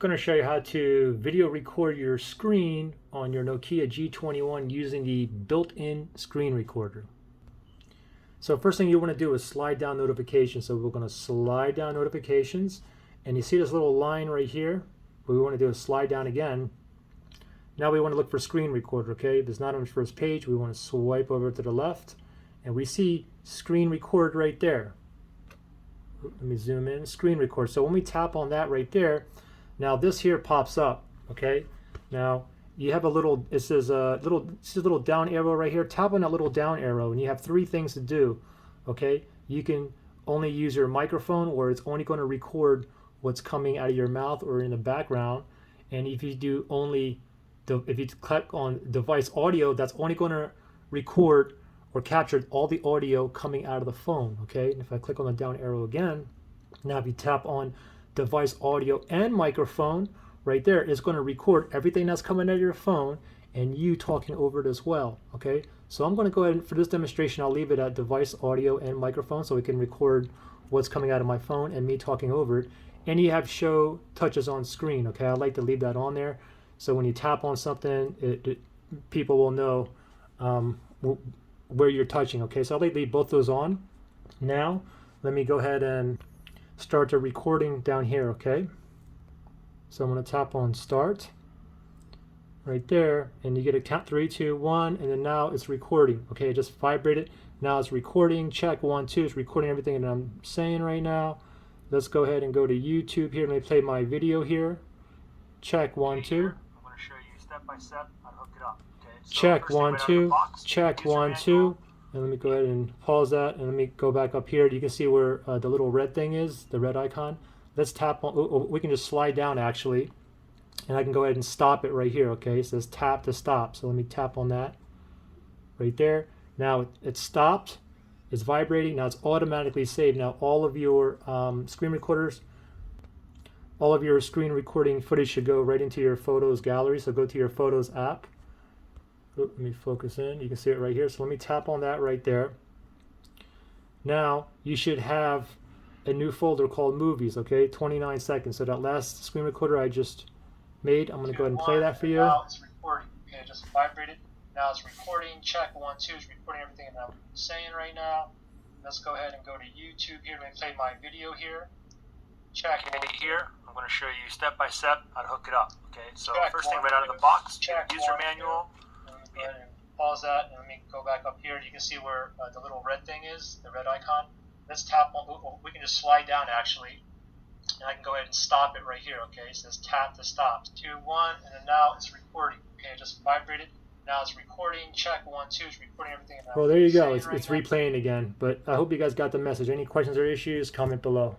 going to show you how to video record your screen on your Nokia G21 using the built-in screen recorder. So first thing you want to do is slide down notifications. So we're going to slide down notifications, and you see this little line right here. What we want to do is slide down again. Now we want to look for screen recorder. Okay, if it's not on the first page, we want to swipe over to the left, and we see screen record right there. Let me zoom in. Screen record. So when we tap on that right there, now this here pops up. Okay, now you have a little, it says a little down arrow right here. Tap on that little down arrow and you have three things to do. Okay, you can only use your microphone, or it's only going to record what's coming out of your mouth or in the background. And if you do only if you click on device audio, that's only going to record or capture all the audio coming out of the phone. Okay, and if I click on the down arrow again, now if you tap on device audio and microphone right there, it's going to record everything that's coming out of your phone and you talking over it as well. Okay, so I'm going to go ahead and, for this demonstration, I'll leave it at device audio and microphone so we can record what's coming out of my phone and me talking over it. And you have show touches on screen. Okay, I like to leave that on there so when you tap on something, people will know where you're touching. Okay, so I'll leave both those on. Now let me go ahead and start the recording down here. Okay, so I'm going to tap on start right there, and you get a count 3, 2, 1, and then now it's recording. Okay, it just vibrated. Now it's recording. Check 1, 2. It's recording everything that I'm saying right now. Let's go ahead and go to YouTube here. Let me play my video here. Check 1, 2. I'm going to show you step by step how to hook it up. Okay, so check 1, 2. Check 1, 2. And let me go ahead and pause that, and let me go back up here. You can see where the little red thing is, the red icon. Let's tap on, we can just slide down actually, and I can go ahead and stop it right here. Okay, it says tap to stop. So let me tap on that right there. Now it's stopped, it's vibrating, now it's automatically saved. Now all of your screen recorders, all of your screen recording footage should go right into your Photos gallery. So go to your Photos app. Let me focus in. You can see it right here. So let me tap on that right there. Now you should have a new folder called Movies. Okay, 29 seconds. So that last screen recorder I just made, I'm going to go ahead and play that for you. Now it's recording. Okay, it just vibrated. Now it's recording. Check 1, 2. It's recording everything that I'm saying right now. Let's go ahead and go to YouTube here. Let me play my video here. Check here. I'm going to show you step by step how to hook it up. Okay, so first thing right out of the box, user manual. Go ahead and pause that, and let me go back up here. You can see where the little red thing is, the red icon. Let's tap on, we can just slide down actually, and I can go ahead and stop it right here. Okay, it says tap to stop. 2, 1, and then now it's recording. Okay, it just vibrated. Now it's recording. Check 1, 2. It's recording everything. Well, there you go. It's replaying again. But I hope you guys got the message. Any questions or issues, comment below.